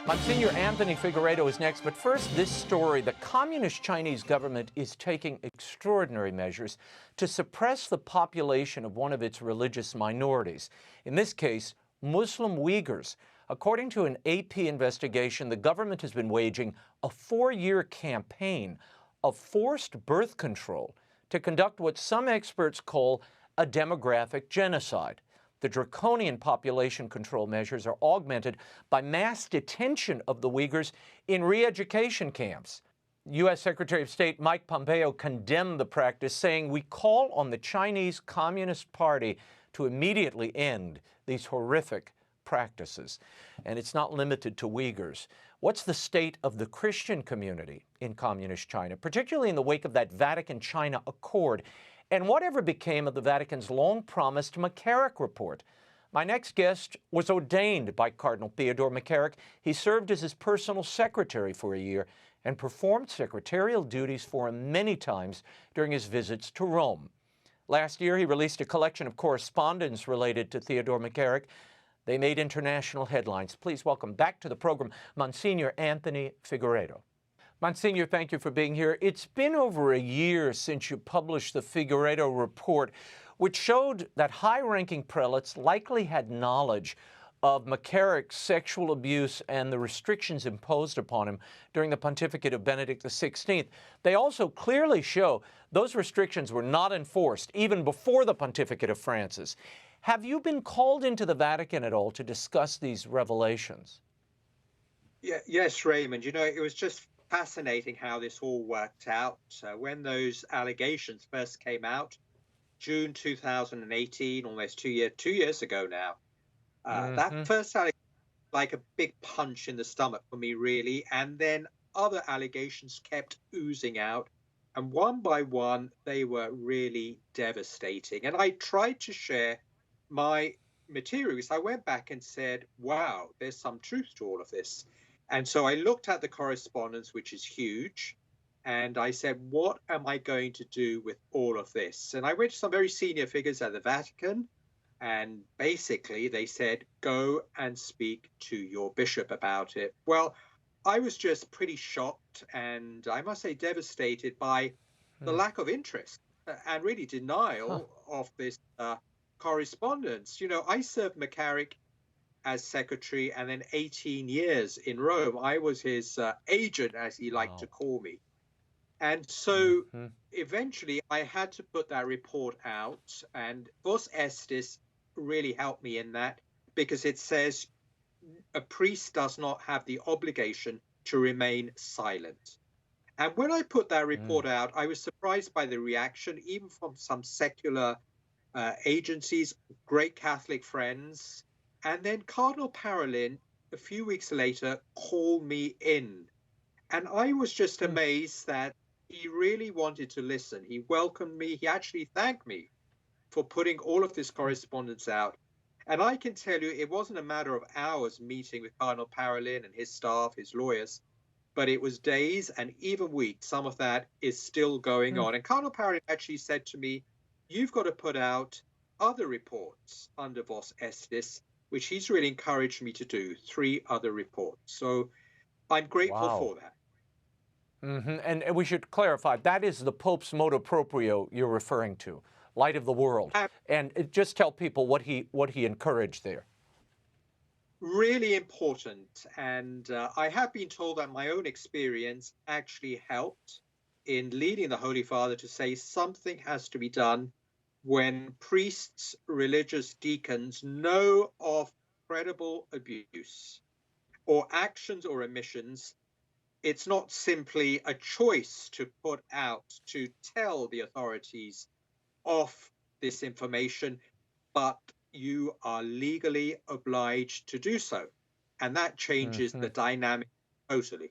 Msgr Anthony Figueiredo is next, but first this story. The Communist Chinese government is taking extraordinary measures to suppress the population of one of its religious minorities, in this case, Muslim Uyghurs. According to an AP investigation, the government has been waging a 4-year campaign of forced birth control to conduct what some experts call a demographic genocide. The draconian population control measures are augmented by mass detention of the Uyghurs in re-education camps. U.S. Secretary of State Mike Pompeo condemned the practice, saying, "We call on the Chinese Communist Party to immediately end these horrific practices." And it's not limited to Uyghurs. What's the state of the Christian community in Communist China, particularly in the wake of that Vatican-China Accord? And whatever became of the Vatican's long-promised McCarrick Report? My next guest was ordained by Cardinal Theodore McCarrick. He served as his personal secretary for a year and performed secretarial duties for him many times during his visits to Rome. Last year, he released a collection of correspondence related to Theodore McCarrick. They made international headlines. Please welcome back to the program, Msgr Anthony Figueiredo. Msgr, thank you for being here. It's been over a year since you published the Figueiredo Report, which showed that high-ranking prelates likely had knowledge of McCarrick's sexual abuse and the restrictions imposed upon him during the pontificate of Benedict XVI. They also clearly show those restrictions were not enforced even before the pontificate of Francis. Have you been called into the Vatican at all to discuss these revelations? Yes, Raymond. You know, it was just fascinating how this all worked out. When those allegations first came out, June 2018, almost 2 years ago now, that first allegation was like a big punch in the stomach for me, really. And then other allegations kept oozing out. And one by one, they were really devastating. And I tried to share my materials. I went back and said, wow, there's some truth to all of this. And so I looked at the correspondence, which is huge, and I said, what am I going to do with all of this? And I went to some very senior figures at the Vatican, and basically they said, go and speak to your bishop about it. Well, I was just pretty shocked and I must say devastated by the lack of interest and really denial of this correspondence. You know, I served McCarrick as secretary and then 18 years in Rome. I was his agent, as he liked to call me. And so eventually I had to put that report out, and Vos Estis really helped me in that, because it says a priest does not have the obligation to remain silent. And when I put that report out, I was surprised by the reaction, even from some secular agencies, great Catholic friends. And then Cardinal Parolin, a few weeks later, called me in. And I was just amazed that he really wanted to listen. He welcomed me. He actually thanked me for putting all of this correspondence out. And I can tell you, it wasn't a matter of hours meeting with Cardinal Parolin and his staff, his lawyers, but it was days and even weeks. Some of that is still going on. And Cardinal Parolin actually said to me, you've got to put out other reports under Vos Estis, which he's really encouraged me to do, 3 other reports. So I'm grateful for that. And we should clarify, that is the Pope's motu proprio you're referring to, Light of the World. And just tell people what he encouraged there. Really important. And I have been told that my own experience actually helped in leading the Holy Father to say something has to be done when priests, religious deacons know of credible abuse or actions or omissions. It's not simply a choice to put out, to tell the authorities of this information, but you are legally obliged to do so. And that changes the dynamic totally.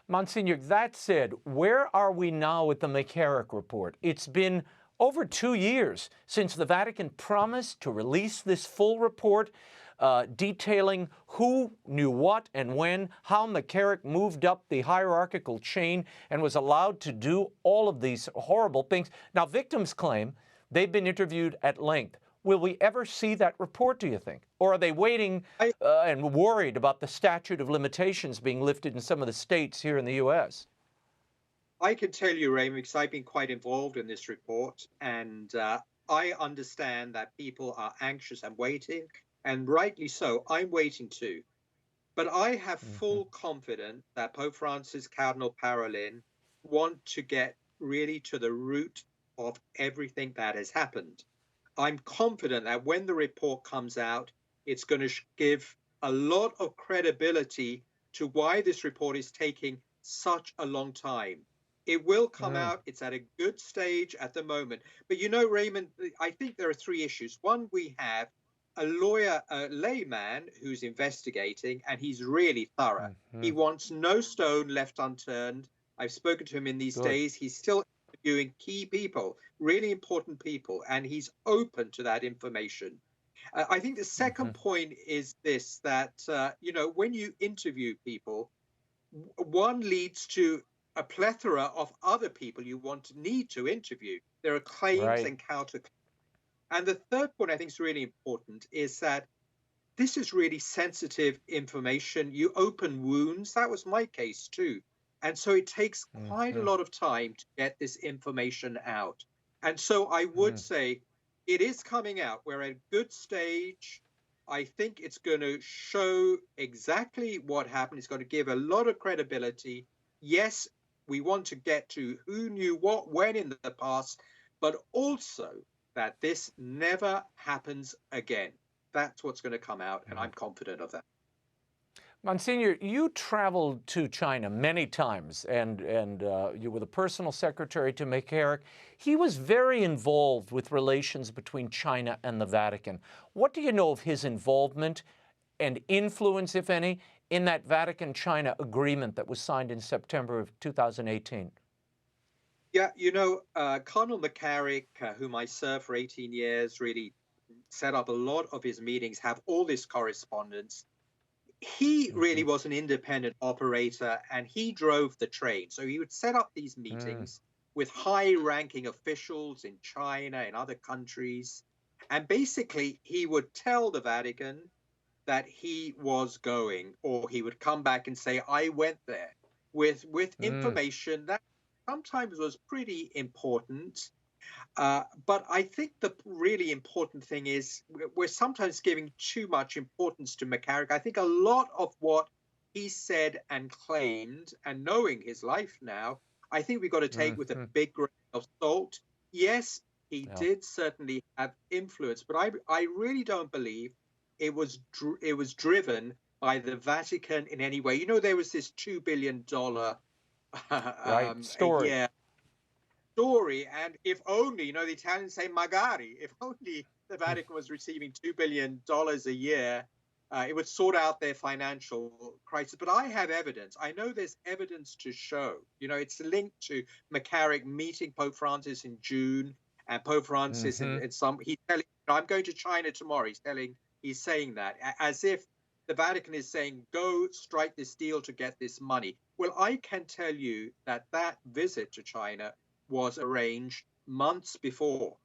Msgr, that said, where are we now with the McCarrick Report? It's been over 2 years since the Vatican promised to release this full report detailing who knew what and when, how McCarrick moved up the hierarchical chain and was allowed to do all of these horrible things. Now, victims claim they've been interviewed at length. Will we ever see that report, do you think? Or are they waiting and worried about the statute of limitations being lifted in some of the states here in the U.S.? I can tell you, Raymond, because I've been quite involved in this report, and I understand that people are anxious and waiting, and rightly so. I'm waiting too. But I have full confidence that Pope Francis, Cardinal Parolin want to get really to the root of everything that has happened. I'm confident that when the report comes out, it's going to give a lot of credibility to why this report is taking such a long time. It will come out. It's at a good stage at the moment. But you know, Raymond, I think there are three issues. One, we have a lawyer, a layman who's investigating, and he's really thorough. He wants no stone left unturned. I've spoken to him in these days. He's still interviewing key people, really important people, and he's open to that information. I think the second point is this, that, you know, when you interview people, one leads to a plethora of other people you need to interview. There are claims and counterclaims. And the third point I think is really important is that this is really sensitive information. You open wounds. That was my case too. And so it takes quite a lot of time to get this information out. And so I would say it is coming out. We're at a good stage. I think it's going to show exactly what happened. It's going to give a lot of credibility. Yes, we want to get to who knew what, when in the past, but also that this never happens again. That's what's going to come out, and I'm confident of that. Monsignor, you traveled to China many times, and you were the personal secretary to McCarrick. He was very involved with relations between China and the Vatican. What do you know of his involvement and influence, if any, in that Vatican-China agreement that was signed in September of 2018? Yeah, you know, Cardinal McCarrick, whom I served for 18 years, really set up a lot of his meetings, have all this correspondence. He really was an independent operator, and he drove the train. So he would set up these meetings with high-ranking officials in China and other countries. And basically, he would tell the Vatican that he was going, or he would come back and say, I went there, with information that sometimes was pretty important. But I think the really important thing is we're sometimes giving too much importance to McCarrick. I think a lot of what he said and claimed, and knowing his life now, I think we've got to take with a big grain of salt. Yes, he did certainly have influence, but I really don't believe it was driven by the Vatican in any way. You know, there was this $2 billion story, and if only, you know, the Italians say magari, if only the Vatican was receiving $2 billion a year, it would sort out their financial crisis. But I have evidence. I know there's evidence to show. You know, it's linked to McCarrick meeting Pope Francis in June, and Pope Francis he's telling, I'm going to China tomorrow. He's saying that as if the Vatican is saying, go strike this deal to get this money. Well, I can tell you that that visit to China was arranged months before.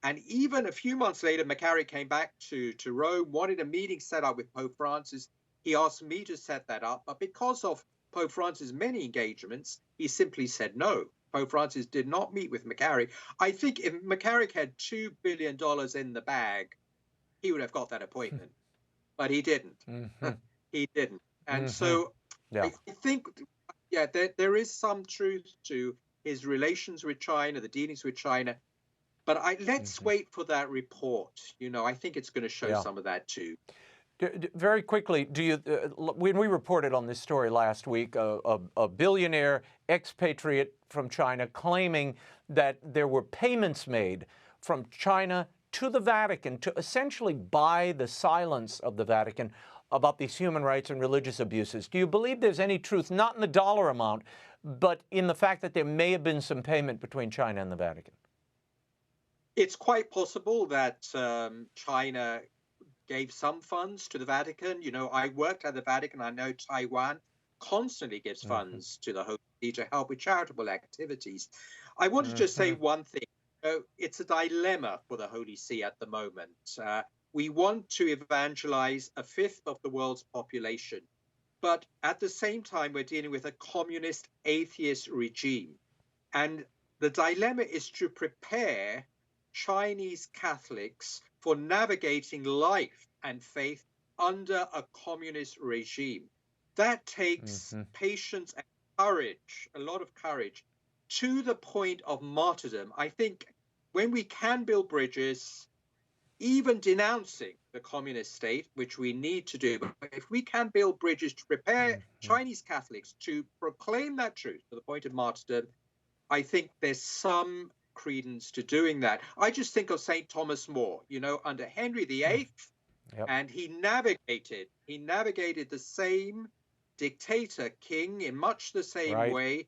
And even a few months later, McCarrick came back to Rome, wanted a meeting set up with Pope Francis. He asked me to set that up, but because of Pope Francis' many engagements, he simply said no. Pope Francis did not meet with McCarrick. I think if McCarrick had $2 billion in the bag, he would have got that appointment, but he didn't. He didn't. And so I think, there is some truth to his relations with China, the dealings with China. But let's wait for that report. You know, I think it's going to show some of that too. Very quickly, do you? When we reported on this story last week, a billionaire expatriate from China claiming that there were payments made from China to the Vatican to essentially buy the silence of the Vatican about these human rights and religious abuses. Do you believe there's any truth, not in the dollar amount, but in the fact that there may have been some payment between China and the Vatican? It's quite possible that China gave some funds to the Vatican. You know, I worked at the Vatican. I know Taiwan constantly gives funds to the Holy See to help with charitable activities. I want to just say one thing. it's a dilemma for the Holy See at the moment. We want to evangelize a fifth of the world's population, but at the same time, we're dealing with a communist atheist regime. And the dilemma is to prepare Chinese Catholics for navigating life and faith under a communist regime. That takes patience and courage, a lot of courage, to the point of martyrdom. I think when we can build bridges, even denouncing the communist state, which we need to do, but if we can build bridges to prepare Chinese Catholics to proclaim that truth to the point of martyrdom, I think there's some credence to doing that. I just think of St. Thomas More, under Henry VIII, and he navigated the same dictator king in much the same way,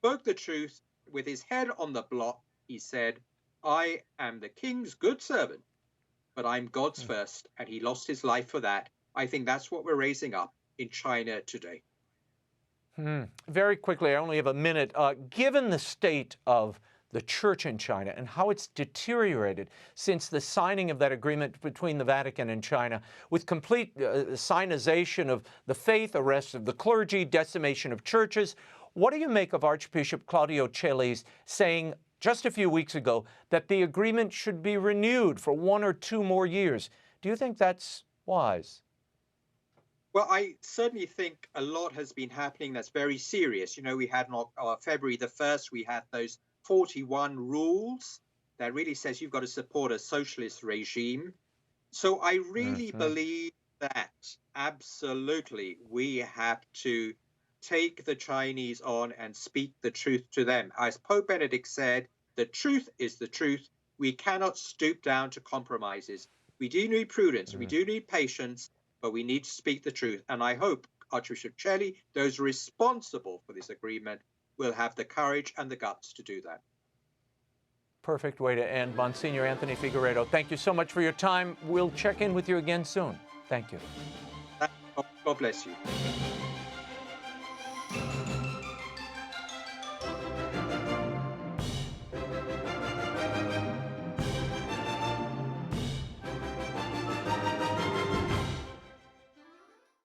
spoke the truth with his head on the block. He said, I am the king's good servant, but I'm God's first. And he lost his life for that. I think that's what we're raising up in China today. Very quickly, I only have a minute. Given the state of the church in China and how it's deteriorated since the signing of that agreement between the Vatican and China, with complete Sinization of the faith, arrest of the clergy, decimation of churches, what do you make of Archbishop Claudio Celli's saying just a few weeks ago that the agreement should be renewed for 1 or 2 more years? Do you think that's wise? Well, I certainly think a lot has been happening that's very serious. We had on February the 1st, we had those 41 rules that really says you've got to support a socialist regime. So I really believe that absolutely we have to take the Chinese on and speak the truth to them. As Pope Benedict said, the truth is the truth. We cannot stoop down to compromises. We do need prudence, we do need patience, but we need to speak the truth. And I hope Archbishop Celli, those responsible for this agreement, will have the courage and the guts to do that. Perfect way to end. Monsignor Anthony Figueiredo, thank you so much for your time. We'll check in with you again soon. Thank you. God bless you.